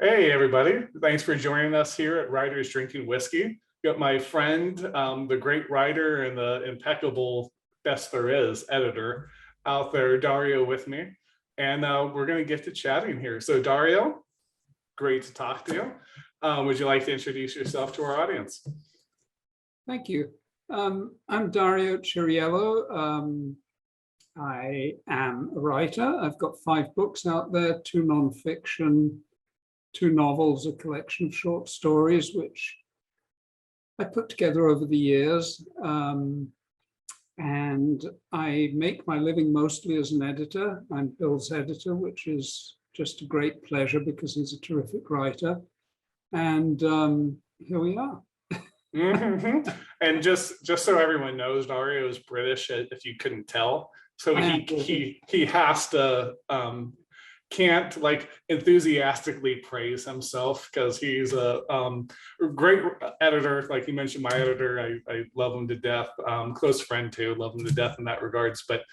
Hey, everybody. Thanks for joining us here at Writers Drinking Whiskey. Got my friend, the great writer and the impeccable best there is editor out there, Dario, with me. And we're going to get to chatting here. So Dario, great to talk to you. Would you like to introduce yourself to our audience? Thank you. I'm Dario Ciriello. I am a writer. I've got 5 books out there, 2 nonfiction, 2 novels, a collection of short stories, which I put together over the years. And I make my living mostly as an editor. I'm Bill's editor, which is just a great pleasure because he's a terrific writer. And here we are. Mm-hmm. And just so everyone knows, Dario is British, if you couldn't tell. So he has to can't like enthusiastically praise himself because he's a great editor. Like you mentioned, my editor, I love him to death. Close friend too, love him to death in that regards. But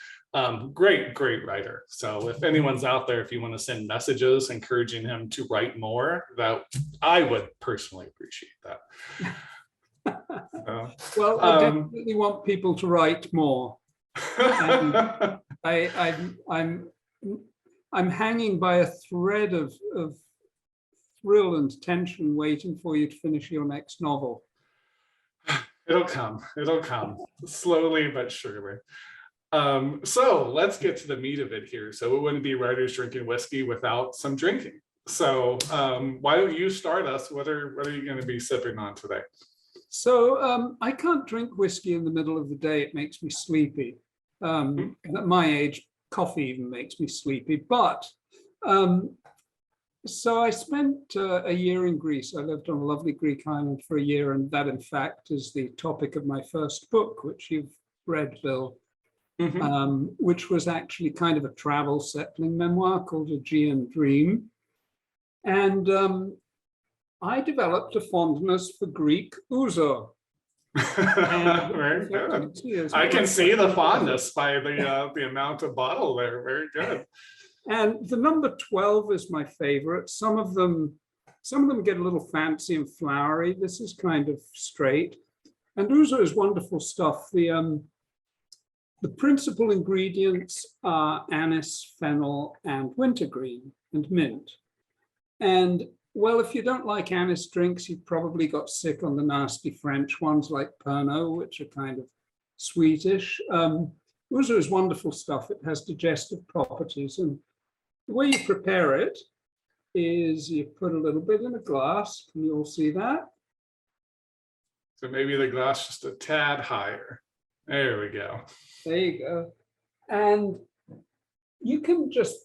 great writer. So if anyone's out there, if you want to send messages encouraging him to write more, that I would personally appreciate that. Well, I definitely want people to write more. I'm hanging by a thread of thrill and tension waiting for you to finish your next novel. It'll come slowly but surely. So let's get to the meat of it here. So it wouldn't be Writers Drinking Whiskey without some drinking. So why don't you start us? What are you going to be sipping on today? So I can't drink whiskey in the middle of the day. It makes me sleepy. And at my age, coffee even makes me sleepy. But so I spent a year in Greece. I lived on a lovely Greek island for a year. And that, in fact, is the topic of my first book, which you've read, Bill, which was actually kind of a travel settling memoir called Aegean Dream. And I developed a fondness for Greek ouzo. Very good. I can see the fondness by the amount of bottle there. Very good. And the number 12 is my favorite. Some of them get a little fancy and flowery. This is kind of straight. And ouzo is wonderful stuff. The principal ingredients are anise, fennel, and wintergreen and mint. And well, if you don't like anise drinks, you've probably got sick on the nasty French ones like Pernod, which are kind of sweetish. Ouzo is wonderful stuff. It has digestive properties. And the way you prepare it is you put a little bit in a glass. Can you all see that? So maybe the glass just a tad higher. There we go. There you go. And you can just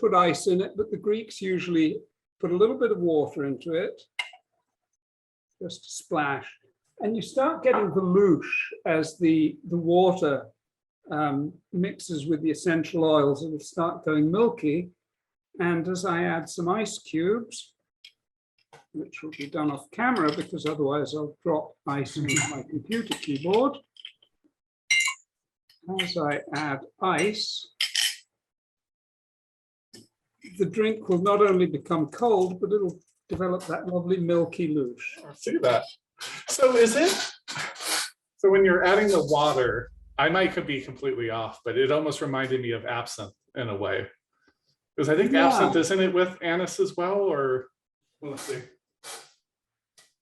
put ice in it, but the Greeks usually put a little bit of water into it, just a splash, and you start getting the louche as the water mixes with the essential oils. It'll start going milky, and as I add some ice cubes, which will be done off camera because otherwise I'll drop ice into my computer keyboard. As I add ice, the drink will not only become cold, but it'll develop that lovely milky louche. I see that. So so when you're adding the water, I might be completely off, but it almost reminded me of absinthe in a way. Because I think absinthe, isn't it with anise as well? Or well, let's see.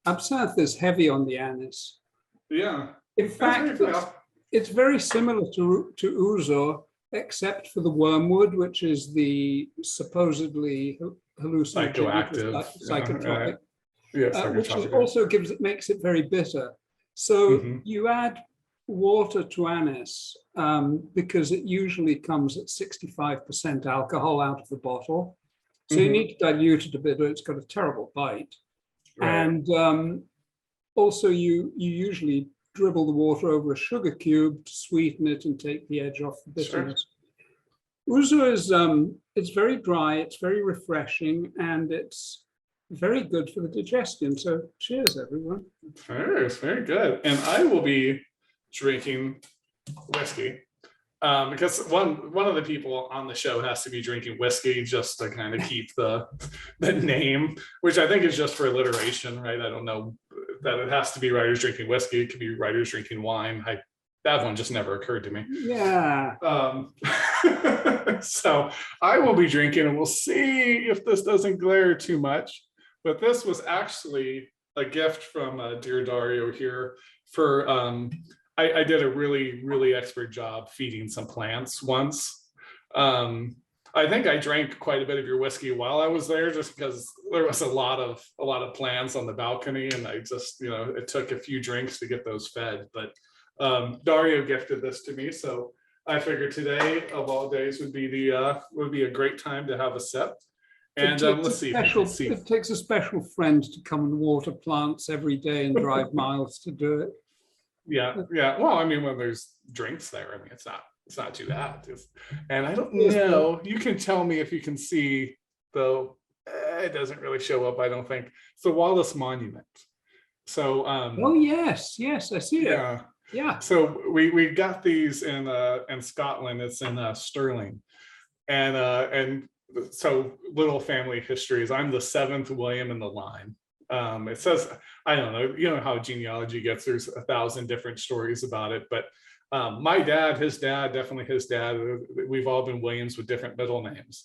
Absinthe is heavy on the anise. Yeah. In fact, it's very similar to ouzo, except for the wormwood, which is the supposedly hallucinogenic, psychotropic, which also makes it very bitter. So you add water to anise because it usually comes at 65% alcohol out of the bottle. So you need to dilute it a bit or it's got a terrible bite. Right. And also you usually dribble the water over a sugar cube to sweeten it and take the edge off the bitterness. Sure. Ouzo is it's very dry, it's very refreshing, and it's very good for the digestion. So cheers, everyone. Cheers, very good. And I will be drinking whiskey. Because one of the people on the show has to be drinking whiskey just to kind of keep the name, which I think is just for alliteration, right? I don't know that it has to be writers drinking whiskey. It could be writers drinking wine. That one just never occurred to me. Yeah. So I will be drinking, and we'll see if this doesn't glare too much. But this was actually a gift from dear Dario here for. I did a really, really expert job feeding some plants once. I think I drank quite a bit of your whiskey while I was there, just because there was a lot of plants on the balcony, and I just, it took a few drinks to get those fed. But Dario gifted this to me, so I figured today of all days would be a great time to have a sip. And let's see. It takes a special friend to come and water plants every day and drive miles to do it. Yeah. Well, I mean, when there's drinks there, I mean, it's not too bad. And I don't know. You can tell me if you can see, though. It doesn't really show up, I don't think. It's the Wallace Monument. So. Oh yes, I see it. Yeah. So we got these in Scotland. It's in Stirling, and so little family histories. I'm the 7th William in the line. It says, I don't know, you know how genealogy gets, there's 1,000 different stories about it, but my dad, his dad, definitely his dad, we've all been Williams with different middle names.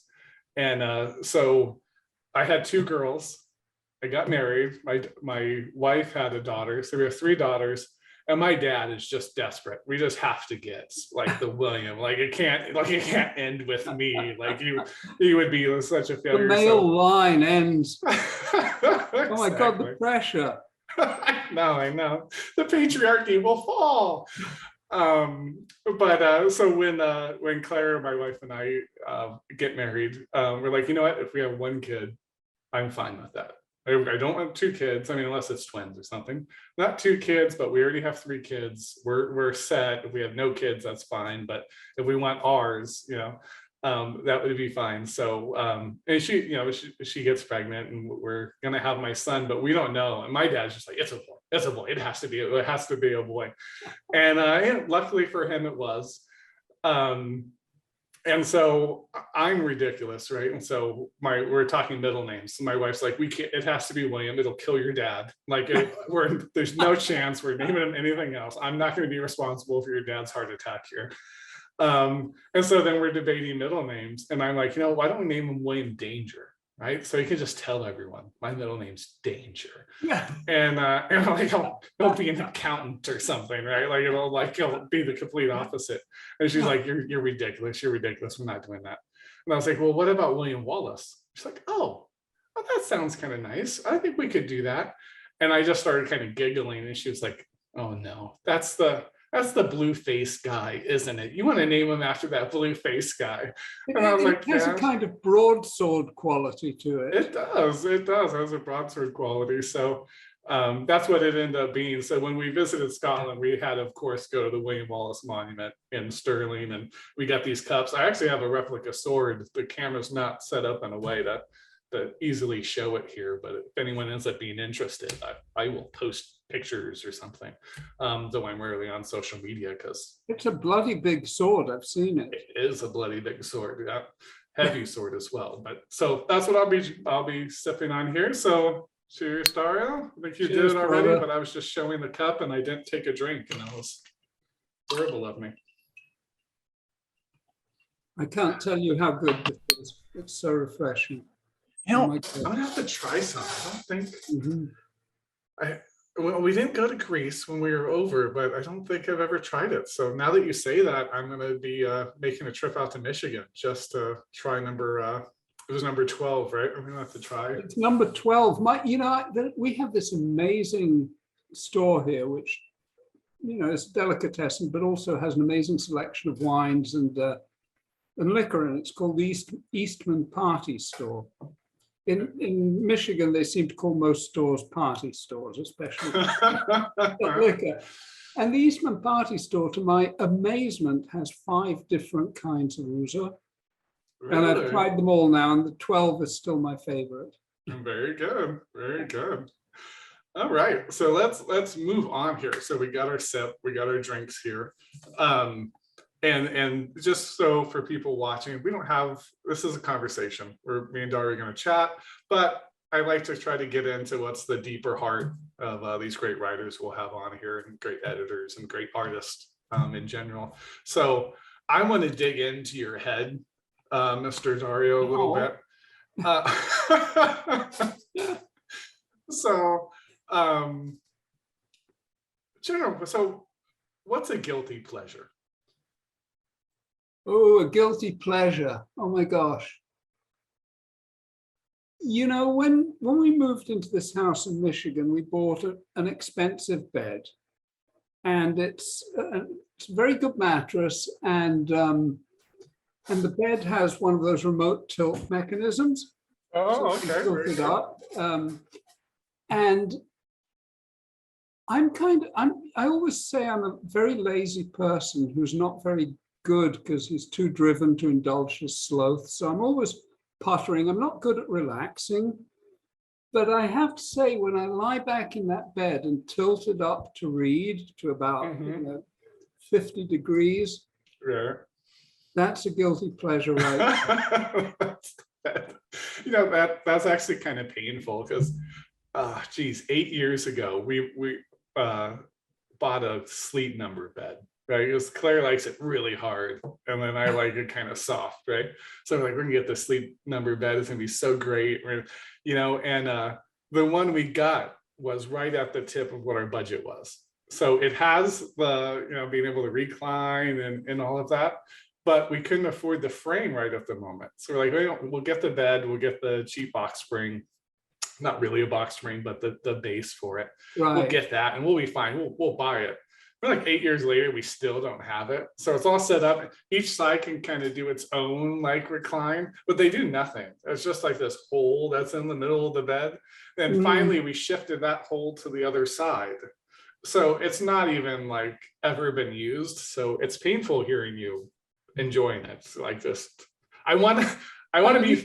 And so I had 2 girls. I got married. My wife had a daughter. So we have 3 daughters. And my dad is just desperate. We just have to get like the William. Like it can't end with me. Like he would be such a failure. The male line ends. Exactly. Oh my God, the pressure. I know. The patriarchy will fall. But so when Claire, my wife, and I get married, we're like, you know what? If we have 1 kid, I'm fine with that. I don't want 2 kids. I mean, unless it's twins or something. Not 2 kids, but we already have 3 kids. We're set. If we have no kids, that's fine. But if we want ours, that would be fine. So, and she gets pregnant, and we're gonna have my son, but we don't know. And my dad's just like, it's a boy. It's a boy. It has to be a boy. And luckily for him, it was. And so I'm ridiculous, right? And so we're talking middle names. So my wife's like, we can't. It has to be William. It'll kill your dad. Like there's no chance we're naming him anything else. I'm not going to be responsible for your dad's heart attack here. And so then we're debating middle names, and I'm like, why don't we name him William Danger? Right, so you can just tell everyone my middle name's Danger. Yeah. And like he'll be an accountant or something, right? Like it'll be the complete opposite. And she's like, you're ridiculous. You're ridiculous. We're not doing that. And I was like, well, what about William Wallace? She's like, oh, that sounds kind of nice. I think we could do that. And I just started kind of giggling, and she was like, oh no, that's the blue face guy, isn't it? You want to name him after that blue face guy. And I was like, it has a kind of broadsword quality to it. It does. It has a broadsword quality. So that's what it ended up being. So when we visited Scotland, we had, of course, go to the William Wallace Monument in Stirling, and we got these cups. I actually have a replica sword. The camera's not set up in a way to easily show it here, but if anyone ends up being interested, I will post pictures or something, though I'm rarely on social media because it's a bloody big sword. I've seen it. It is a bloody big sword, yeah. Heavy sword as well. But so that's what I'll be sipping on here. So cheers, Dario. I think you did it already, brother. But I was just showing the cup and I didn't take a drink, and that was horrible of me. I can't tell you how good this is. It's so refreshing. I'm gonna have to try some. I don't think well, we didn't go to Greece when we were over, but I don't think I've ever tried it. So now that you say that, I'm gonna be making a trip out to Michigan just to try it was number 12, right? I'm gonna have to try. It's number 12. We have this amazing store here, which is a delicatessen, but also has an amazing selection of wines and liquor, and it's called the Eastman Party Store. In Michigan, they seem to call most stores party stores, especially liquor. And the Eastman Party Store, to my amazement, has 5 different kinds of ouzo. Really? And I've tried them all now, and the 12 is still my favorite. Very good, very good. All right, so let's move on here. So we got our sip, we got our drinks here. and just so for people watching, we don't have, this is a conversation where me and Dario are going to chat, but I like to try to get into what's the deeper heart of these great writers we'll have on here, and great editors and great artists in general. So I want to dig into your head, Mr. Dario, a little bit. So what's a guilty pleasure? Oh, a guilty pleasure. Oh my gosh. You know, when we moved into this house in Michigan, we bought an expensive bed, and it's a very good mattress, and the bed has one of those remote tilt mechanisms. Oh, so okay. Tilt it up, and I always say I'm a very lazy person who's not very good because he's too driven to indulge his sloth. So I'm always pottering. I'm not good at relaxing, but I have to say, when I lie back in that bed and tilt it up to read to about 50 degrees, that's a guilty pleasure, right? You know, that's actually kind of painful because, geez, 8 years ago, we bought a sleep number bed. Right, because Claire likes it really hard, and then I like it kind of soft, right? So we're like, we're gonna get the sleep number bed. It's gonna be so great, you know. And the one we got was right at the tip of what our budget was. So it has the, you know, being able to recline and all of that, but we couldn't afford the frame right at the moment. So we're like, we'll get the bed, we'll get the cheap box spring. Not really a box spring, but the base for it. Right. We'll get that, and we'll be fine. We'll buy it. We're like 8 years later, we still don't have it. So it's all set up. Each side can kind of do its own like recline, but they do nothing. It's just like this hole that's in the middle of the bed. And finally we shifted that hole to the other side. So it's not even like ever been used. So it's painful hearing you enjoying it. So like just, I want to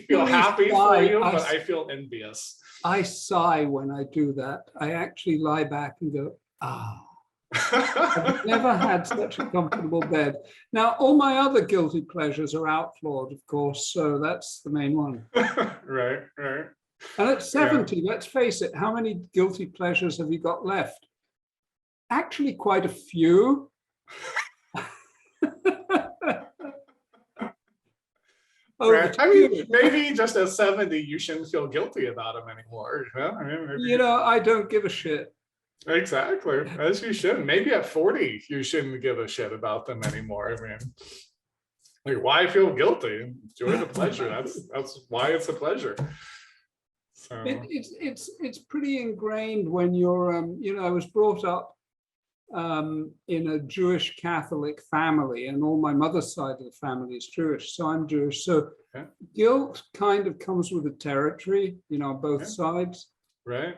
feel happy for you, but I feel envious. I sigh when I do that. I actually lie back and go, ah. I've never had such a comfortable bed. Now, all my other guilty pleasures are outlawed, of course, so that's the main one. Right. And at 70, let's face it, how many guilty pleasures have you got left? Actually, quite a few. Right. I mean, maybe just at 70, you shouldn't feel guilty about them anymore. Huh? I mean, you know, I don't give a shit. Exactly, as you should. Maybe at 40, you shouldn't give a shit about them anymore. I mean, like, why feel guilty? Enjoy the pleasure. That's why it's a pleasure. So it's pretty ingrained when you're you know, I was brought up in a Jewish Catholic family, and all my mother's side of the family is Jewish, so I'm Jewish. So guilt kind of comes with the territory, you know, both sides. Right.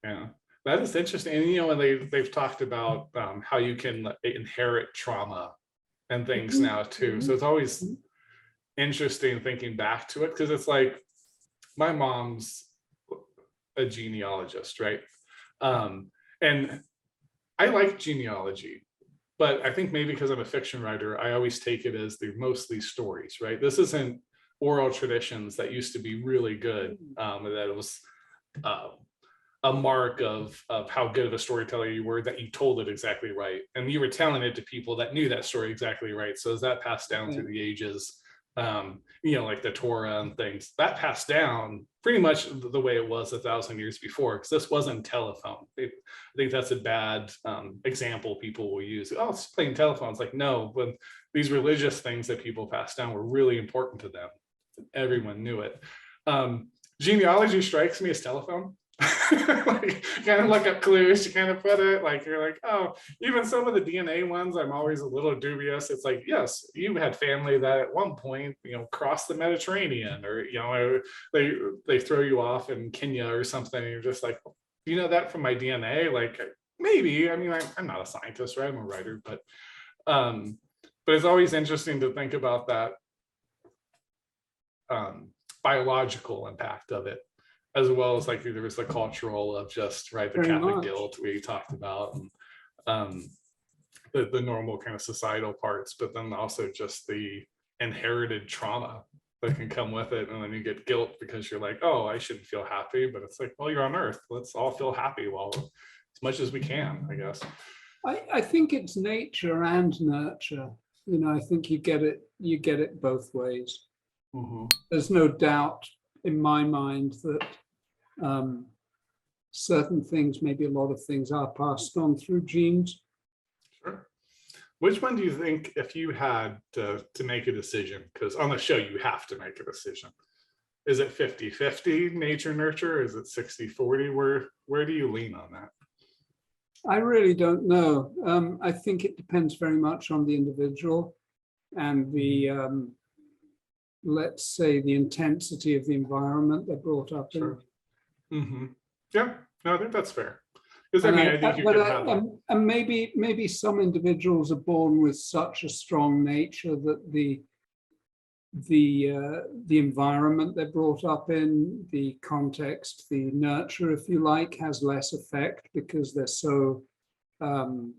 Yeah, that is interesting. And you know, when they've talked about how you can inherit trauma and things now too. So it's always interesting thinking back to it, because it's like my mom's a genealogist, right? And I like genealogy, but I think maybe because I'm a fiction writer, I always take it as they're mostly stories, right? This isn't oral traditions that used to be really good. That it was a mark of how good of a storyteller you were, that you told it exactly right, and you were telling it to people that knew that story exactly right. So as that passed down through the ages, you know, like the Torah and things, that passed down pretty much the way it was 1,000 years before, because this wasn't telephone. I think that's a bad example people will use. Oh, it's playing telephone. It's like, no, when these religious things that people passed down were really important to them. Everyone knew it. Genealogy strikes me as telephone. Like, kind of look up clues, you kind of put it, like, you're like, oh, even some of the DNA ones, I'm always a little dubious. It's like, yes, you had family that at one point, you know, crossed the Mediterranean, or, you know, they throw you off in Kenya or something, and you're just like, you know that from my DNA? Like, maybe. I mean, I'm not a scientist, right? I'm a writer, but it's always interesting to think about that biological impact of it, as well as like there was the cultural of just, right, the Catholic guilt we talked about. But the normal kind of societal parts, but then also just the inherited trauma that can come with it. And then you get guilt because you're like, oh, I shouldn't feel happy, but it's like, well, you're on Earth, let's all feel happy as much as we can, I guess. I think it's nature and nurture. I think you get it both ways. There's no doubt in my mind that certain things, maybe a lot of things, are passed on through genes. Sure. Which one do you think, if you had to make a decision, because on the show you have to make a decision, is it 50-50 nature nurture? Is it 60-40? Where do you lean on that? I really don't know. I think it depends very much on the individual and the, let's say, the intensity of the environment they're brought up in. Mm-hmm. Yeah, no, I think that's fair. Because I think you can have and maybe some individuals are born with such a strong nature that the environment they're brought up in, the context, the nurture, if you like, has less effect because they're so, so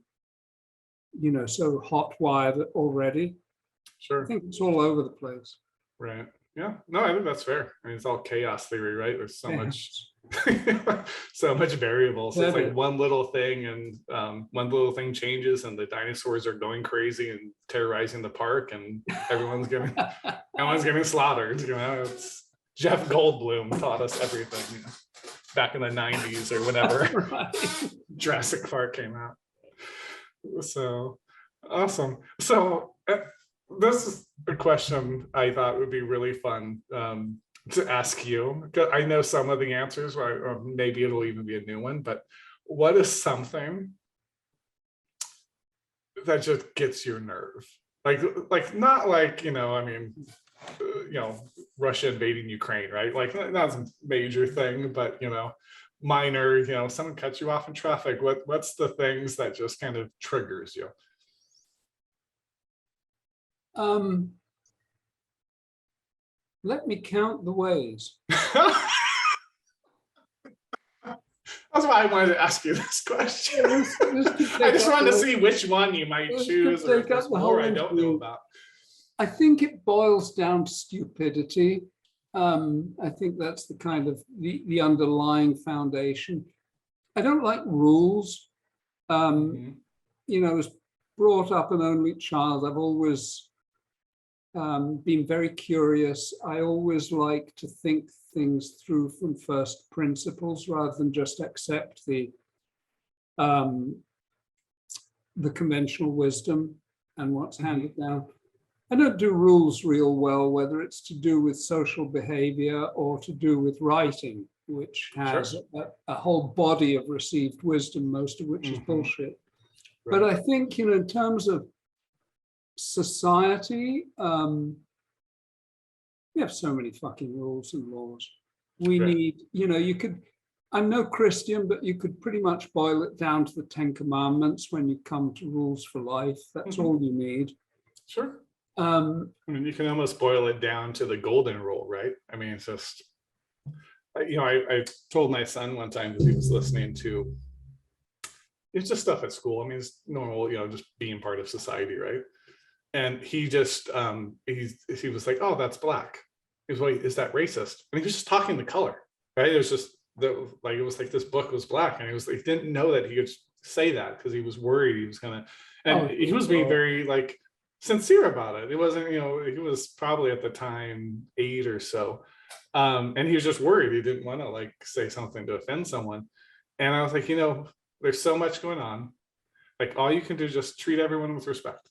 hot-wired already. Sure. I think it's all over the place. Right. Yeah. No, I think that's fair. I mean, it's all chaos theory, right? There's so much, so much variable. So it's like one little thing, and one little thing changes, and the dinosaurs are going crazy and terrorizing the park, and everyone's getting slaughtered. It's Jeff Goldblum taught us everything. Back in the 90s or whenever Right. Jurassic Park came out. So awesome. So this is a question I thought would be really fun to ask you. I know some of the answers, or maybe it'll even be a new one, but what is something that just gets your nerve? Like not like, Russia invading Ukraine, right? Like not a major thing, but minor, someone cuts you off in traffic. What's the things that just kind of triggers you? Let me count the ways. That's why I wanted to ask you this question. I just wanted to see which one you might choose, or if there's more I don't know about. I think it boils down to stupidity. I think that's the kind of the underlying foundation. I don't like rules. I was brought up an only child. I've always been very curious. I always like to think things through from first principles rather than just accept the conventional wisdom and what's handed down. I don't do rules real well, whether it's to do with social behavior or to do with writing, which has a whole body of received wisdom, most of which is bullshit. Right. But I think, in terms of society, we have so many fucking rules and laws. We need, I'm no Christian, but you could pretty much boil it down to the 10 Commandments when you come to rules for life. That's all you need. Sure. You can almost boil it down to the golden rule, right? I mean, it's just, I told my son one time, because he was listening to, it's just stuff at school. I mean, it's normal, just being part of society, right? And he just, he was like, oh, that's black. He was like, is that racist? And he was just talking the color, right? It was just, it was like this book was black, and he was like, didn't know that he could say that because he was worried he was gonna, and he was being very sincere about it. It wasn't, he was probably at the time 8 or so, and he was just worried. He didn't want to say something to offend someone. And I was like, there's so much going on. All you can do is just treat everyone with respect.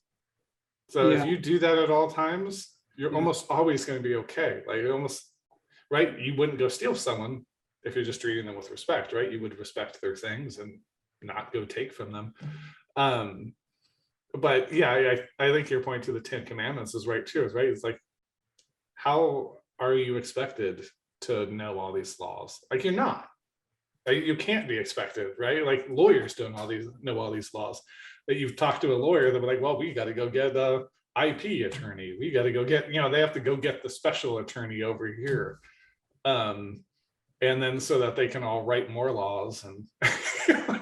So if you do that at all times, you're almost always going to be okay. Right? You wouldn't go steal someone if you're just treating them with respect, right? You would respect their things and not go take from them. But yeah, I think your point to the 10 Commandments is right too, right? It's like, how are you expected to know all these laws? You're not. You can't be expected, right? Lawyers don't know all these laws. That you've talked to a lawyer, they'll be like, well, we got to go get a IP attorney. We got to go get, they have to go get the special attorney over here. And then so that they can all write more laws and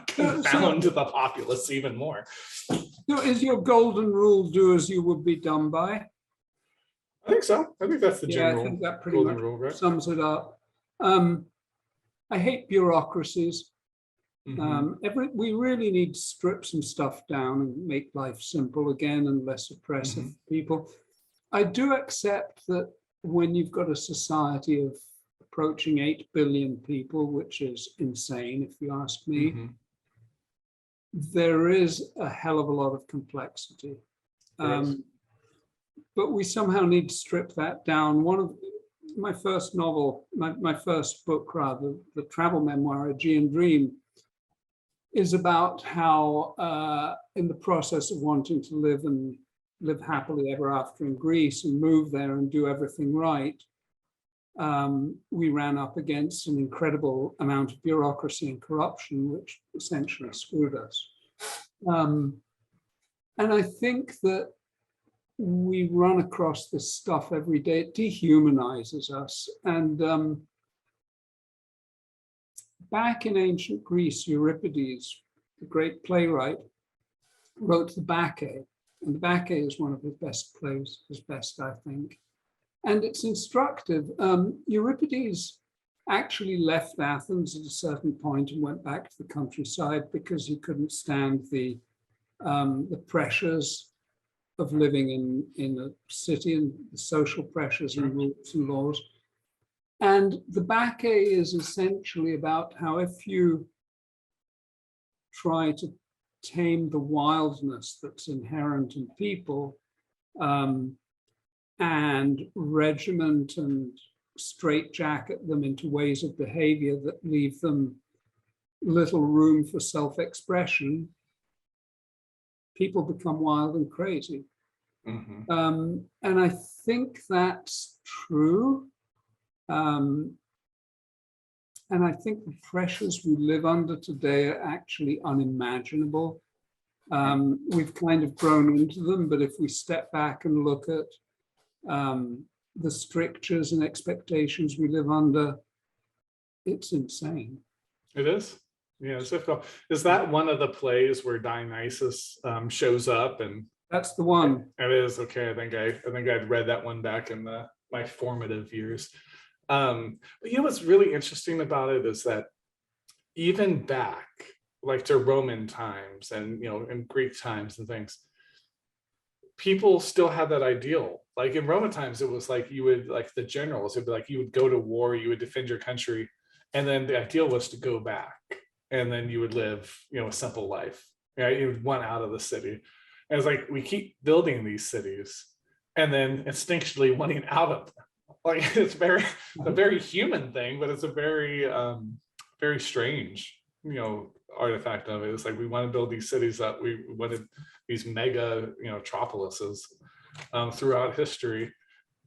confound the populace even more. So is your golden rule, do as you would be done by? I think so. I think that's the general I think that pretty golden much rule, right? sums it up. I hate bureaucracies. We really need to strip some stuff down and make life simple again and less oppressive for people. I do accept that when you've got a society of approaching 8 billion people, which is insane if you ask me, there is a hell of a lot of complexity. But we somehow need to strip that down. One of my first novel, my first book rather, the travel memoir, Aegean Dream, is about how in the process of wanting to live happily ever after in Greece and move there and do everything right, we ran up against an incredible amount of bureaucracy and corruption, which essentially screwed us. And I think that we run across this stuff every day. It dehumanizes us. And back in ancient Greece, Euripides, the great playwright, wrote the Bacchae. And the Bacchae is one of his best plays, his best, I think. And it's instructive. Euripides actually left Athens at a certain point and went back to the countryside because he couldn't stand the pressures of living in a city and the social pressures and rules and laws. And the Bacchae is essentially about how if you try to tame the wildness that's inherent in people and regiment and straitjacket them into ways of behavior that leave them little room for self-expression, people become wild and crazy. And I think that's true. And I think the pressures we live under today are actually unimaginable. We've kind of grown into them, but if we step back and look at the strictures and expectations we live under, it's insane. It is. Yeah, it's difficult. Is that one of the plays where Dionysus shows up? And that's the one. It is. Okay, I think I'd read that one back in my formative years. But you know what's really interesting about it is that even back, like to Roman times and in Greek times and things, people still had that ideal. Like in Roman times, it was like you would, like the generals, it'd be like you would go to war, you would defend your country, and then the ideal was to go back, and then you would live, a simple life. Right? You would want out of the city. And it's like we keep building these cities, and then instinctually wanting out of them. Like it's a very human thing, but it's a very very strange artifact of it. It's like we want to build these cities that we wanted, these mega metropolises throughout history,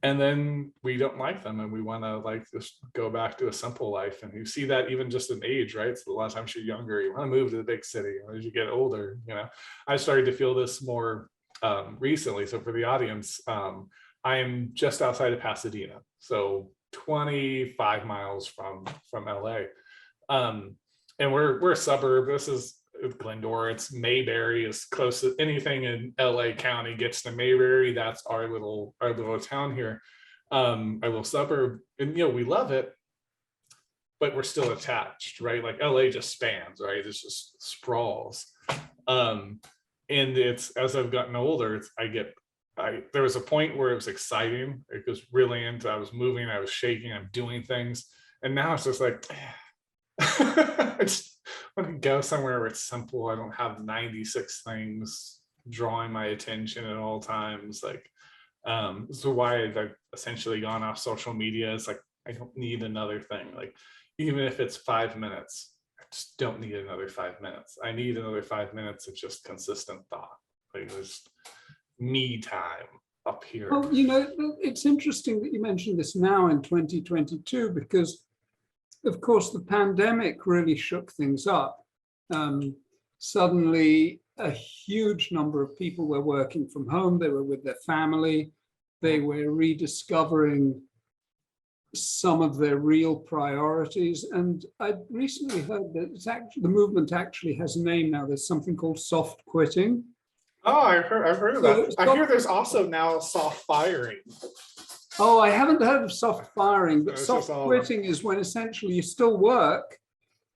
and then we don't like them and we want to like just go back to a simple life. And you see that even just in age, right? So a lot of times you're younger, you want to move to the big city. As you get older, I started to feel this more recently. So for the audience, I am just outside of Pasadena, so 25 miles from LA. And we're a suburb. This is Glendora. It's Mayberry, as close as anything in LA County gets to Mayberry. That's our little town here, our little suburb. And we love it, but we're still attached, right? Like LA just spans, right? It just sprawls. And it's, as I've gotten older, there was a point where it was exciting. It was really I was moving, I was shaking, I'm doing things. And now it's just like, I just want to go somewhere where it's simple. I don't have 96 things drawing my attention at all times. Like, this is why I've essentially gone off social media. It's like, I don't need another thing. Like, even if it's 5 minutes, I just don't need another 5 minutes. I need another 5 minutes of just consistent thought. Like, there's me time up here. Well, it's interesting that you mentioned this now in 2022, because of course the pandemic really shook things up. Suddenly a huge number of people were working from home. They were with their family. They were rediscovering some of their real priorities. And I recently heard that the movement actually has a name now. There's something called soft quitting. Oh, I've heard of that. I hear there's also now soft firing. Oh, I haven't heard of soft firing, but It's soft quitting is when essentially you still work,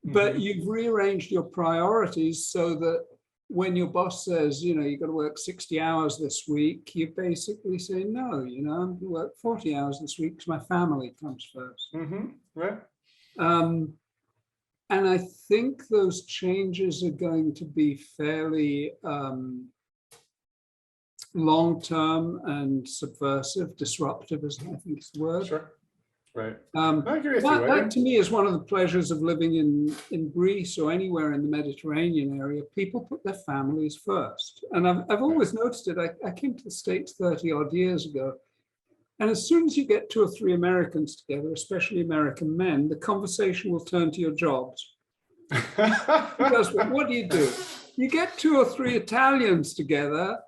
but you've rearranged your priorities so that when your boss says, you know, you've got to work 60 hours this week, you basically say, no, you know, I'm going to work 40 hours this week because my family comes first. Right. And I think those changes are going to be fairly long-term and subversive, disruptive, as I think is the word. Sure. Right. I agree with you. That to me is one of the pleasures of living in Greece or anywhere in the Mediterranean area. People put their families first. And I've always noticed it. I came to the States 30 odd years ago. And as soon as you get 2 or 3 Americans together, especially American men, the conversation will turn to your jobs. Because what do? You get 2 or 3 Italians together,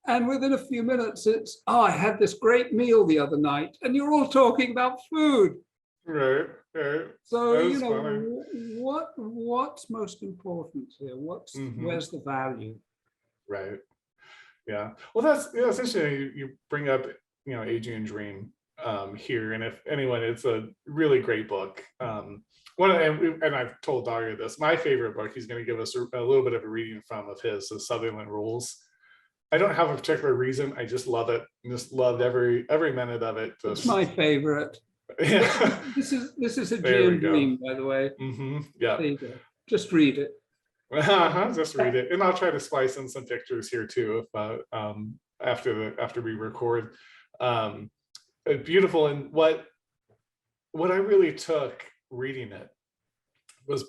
and within a few minutes, it's, oh, I had this great meal the other night, and you're all talking about food. Right. So, you know, what's most important here? Where's the value? Right. Yeah. Well, that's essentially you bring up, you know, Aegean Dream here, and if anyone, it's a really great book. And I've told Dario this. My favorite book, he's going to give us a little bit of a reading from of his, the Sutherland Rules. I don't have a particular reason. I just love it. I just loved every minute of it. It's my favorite. Yeah. This is Aegean Dream, by the way. Yeah. There you go. Just read it. Just read it, and I'll try to splice in some pictures here too, if after we record. Beautiful, and what I really took reading it was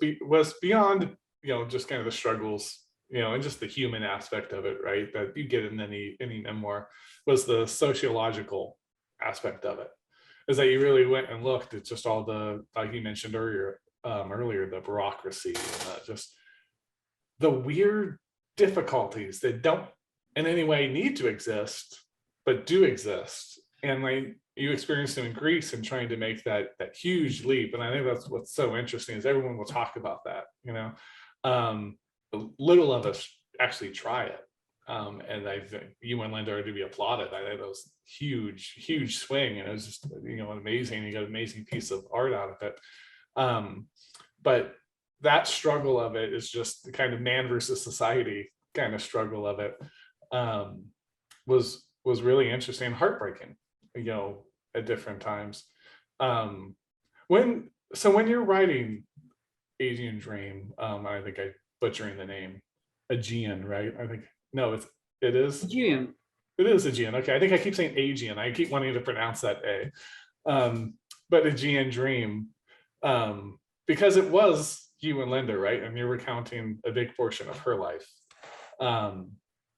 beyond, you know, just kind of the struggles, you know, and just the human aspect of it, right, that you get in any memoir, was the sociological aspect of it, is that you really went and looked at just all the, like you mentioned earlier, the bureaucracy and just the weird difficulties that don't in any way need to exist, but do exist. And like you experienced them in Greece and trying to make that huge leap. And I think that's what's so interesting, is everyone will talk about that, you know. Little of us actually try it. And I think you and Linda are to be applauded. I think that was huge swing, and it was just, you know, amazing. You got an amazing piece of art out of it. But that struggle of it is just the kind of man versus society kind of struggle of it, was really interesting, heartbreaking, you know, at different times. When you're writing Aegean Dream, I think I'm butchering the name, Aegean, right? I think, no, it is Aegean. It is Aegean. Okay, I think I keep saying Aegean. I keep wanting to pronounce that A. But Aegean Dream, because it was you and Linda, right? And you're recounting a big portion of her life.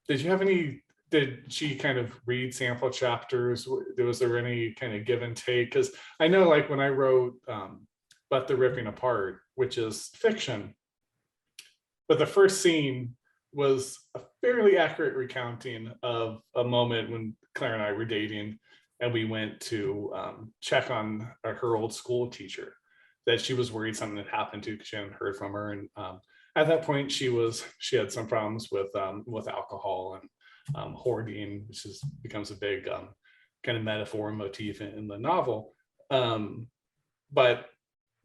Did she kind of read sample chapters? Was there any kind of give and take? Because I know, like when I wrote But the Ripping Apart, which is fiction, but the first scene was a fairly accurate recounting of a moment when Claire and I were dating, and we went to check on her old school teacher that she was worried something had happened to, because she hadn't heard from her. And at that point, she had some problems with alcohol and hoarding, which becomes a big kind of metaphor and motif in the novel. But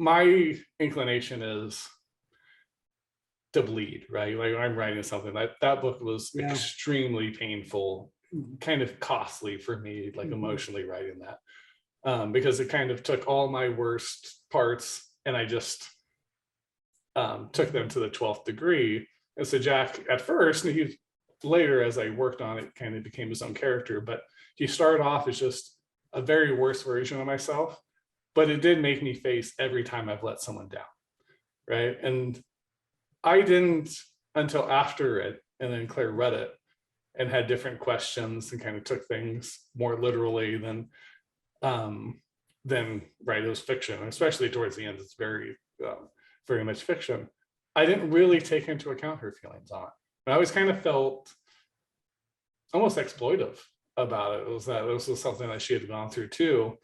my inclination is to bleed, right? Like when I'm writing something, that book was extremely painful, kind of costly for me, like emotionally writing that, because it kind of took all my worst parts and I just took them to the 12th degree. And so Jack, at first, and he later, as I worked on it, kind of became his own character, but he started off as just a very worse version of myself, but it did make me face every time I've let someone down, right? And I didn't until after it, and then Claire read it and had different questions and kind of took things more literally than right, it was fiction, especially towards the end. It's very much fiction. I didn't really take into account her feelings on it. I always kind of felt almost exploitive about it. It was that this was something that she had gone through too,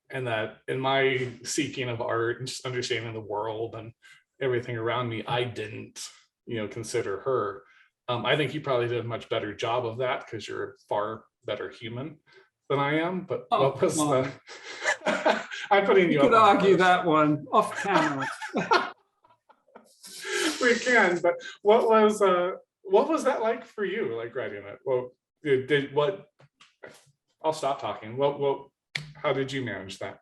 and that in my seeking of art and just understanding the world and everything around me, I didn't, consider her. I think you probably did a much better job of that because you're a far better human than I am. But what was the? I'm putting you. You could argue that one off camera. We can, but what was that like for you? Like writing it? Well, did what? I'll stop talking. What? How did you manage that?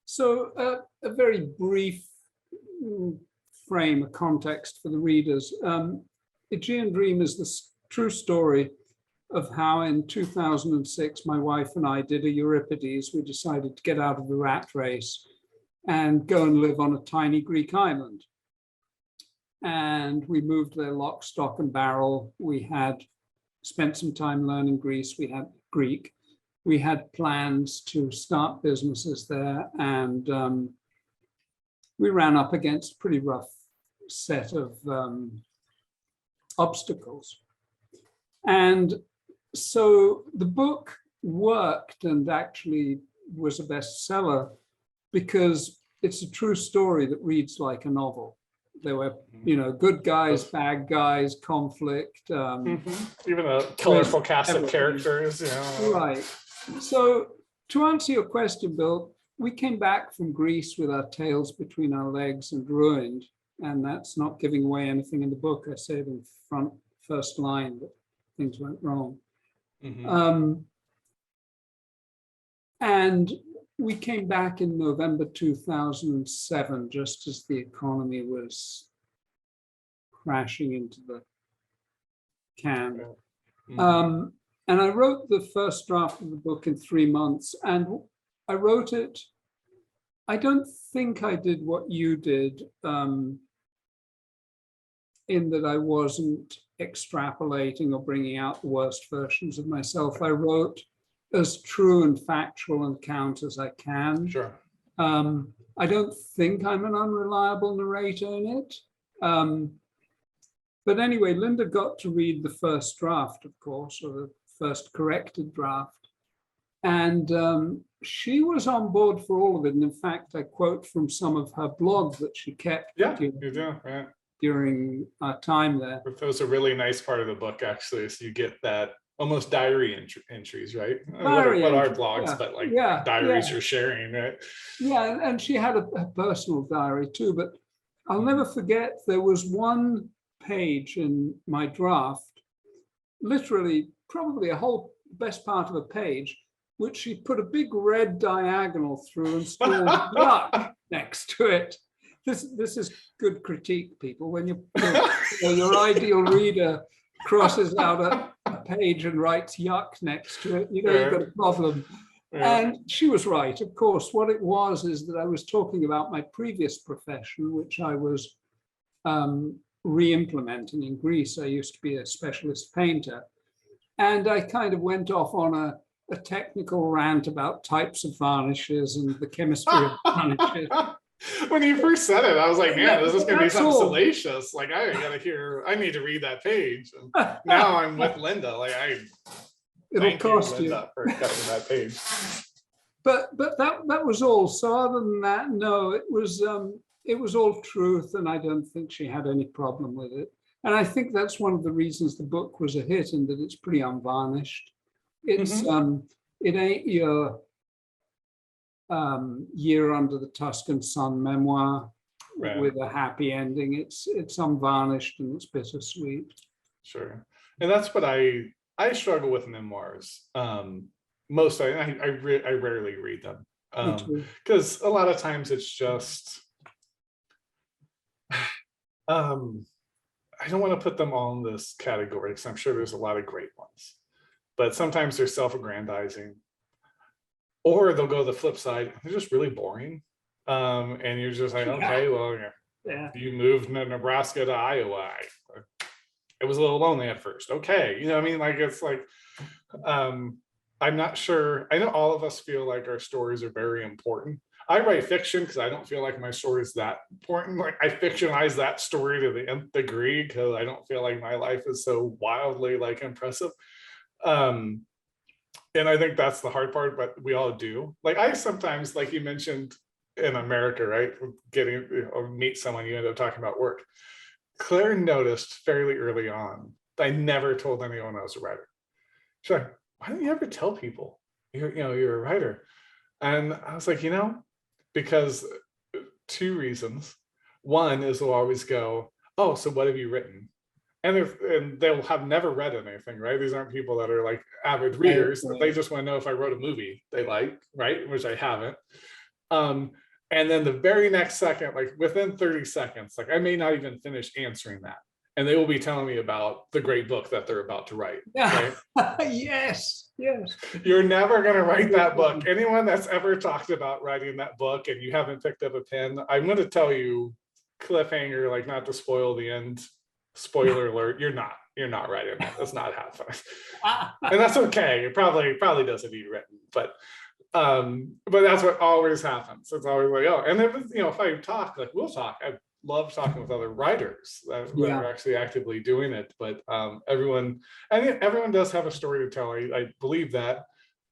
So a very brief frame, a context for the readers. Aegean Dream is the true story of how in 2006, my wife and I did a Euripides. We decided to get out of the rat race and go and live on a tiny Greek island. And we moved there lock, stock, and barrel. We had spent some time learning Greek. We had plans to start businesses there, and we ran up against a pretty rough set of obstacles. And so the book worked and actually was a bestseller because it's a true story that reads like a novel. There were, good guys, bad guys, conflict. Even a colorful cast of characters. Right. So to answer your question, Bill, we came back from Greece with our tails between our legs and ruined. And that's not giving away anything in the book. I say it in the first line that things went wrong. And we came back in November 2007, just as the economy was crashing into the can. And I wrote the first draft of the book in 3 months, and I wrote it. I don't think I did what you did, in that I wasn't extrapolating or bringing out the worst versions of myself. I wrote as true and factual an account as I can. Sure. I don't think I'm an unreliable narrator in it. But anyway, Linda got to read the first draft, of course, or the first corrected draft. And she was on board for all of it. And in fact, I quote from some of her blog that she kept during our time there. That was a really nice part of the book, actually. So you get that almost diary entries, right? What are blogs, but like diaries you're sharing, right? Yeah, and she had a personal diary too. But I'll never forget, there was one page in my draft, literally probably a whole best part of a page, which she put a big red diagonal through and scrawled Yuck next to it. This is good critique, people. When your ideal reader crosses out a page and writes Yuck next to it, you've got a problem. And she was right. Of course, what it was is that I was talking about my previous profession, which I was re-implementing in Greece. I used to be a specialist painter. And I kind of went off on a technical rant about types of varnishes and the chemistry of varnishes. When you first said it, I was like, man, this is going to be something salacious. Like, I need to read that page. And now I'm with Linda. Like, it'll cost you for cutting that page. But that was all. So other than that, no, it was all truth, and I don't think she had any problem with it. And I think that's one of the reasons the book was a hit, in that it's pretty unvarnished. It's it ain't your Year Under the Tuscan Sun memoir with a happy ending. It's unvarnished and it's bittersweet. Sure. And that's what I struggle with memoirs. Most I rarely read them because a lot of times it's just I don't want to put them all in this category because I'm sure there's a lot of great ones, but sometimes they're self-aggrandizing. Or they'll go the flip side, they're just really boring. And you're just like, okay, well, you moved from Nebraska to Iowa. It was a little lonely at first. Okay. I mean, like, it's like, I'm not sure. I know all of us feel like our stories are very important. I write fiction because I don't feel like my story is that important. Like, I fictionize that story to the nth degree because I don't feel like my life is so wildly like impressive. And I think that's the hard part, but we all do. Like, I sometimes, like you mentioned in America, right? Getting or meet someone, you end up talking about work. Claire noticed fairly early on I never told anyone I was a writer. She's like, why don't you ever tell people you're a writer? And I was like, because 2 reasons. One is they'll always go, oh, so what have you written? And they'll have never read anything, right? These aren't people that are like avid readers. Right. They just want to know if I wrote a movie they like, right? Which I haven't. And then the very next second, like within 30 seconds, like I may not even finish answering that. And they will be telling me about the great book that they're about to write. Yeah. Right? Yes. You're never going to write that book. Anyone that's ever talked about writing that book and you haven't picked up a pen, I'm going to tell you, cliffhanger, like not to spoil the end. Spoiler alert, you're not writing it. That's not happening. And that's okay. It probably doesn't need written, but that's what always happens. It's always like, oh, and then if I talk, like we'll talk. I love talking with other writers that are actually actively doing it. But everyone does have a story to tell. I believe that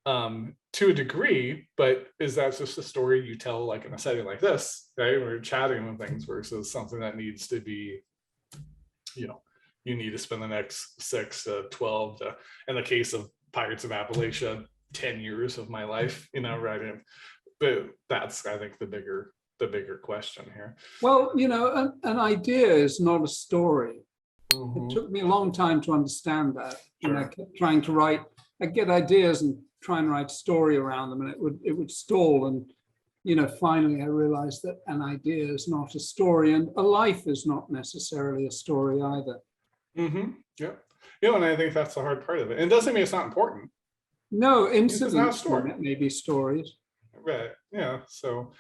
to a degree, but is that just a story you tell like in a setting like this, right? We're chatting with things versus something that needs to be, you need to spend the next 6 to 12 to, in the case of Pirates of Appalachia, 10 years of my life, writing. But that's, I think, the bigger question here. Well, an idea is not a story. Mm-hmm. It took me a long time to understand that. Sure. And I kept trying to write. I get ideas and try and write a story around them, and it would stall. And finally, I realized that an idea is not a story, and a life is not necessarily a story either. Mm-hmm. Yeah. And I think that's the hard part of it. And it doesn't mean it's not important. No, incidents story. may be stories. Right. Yeah. So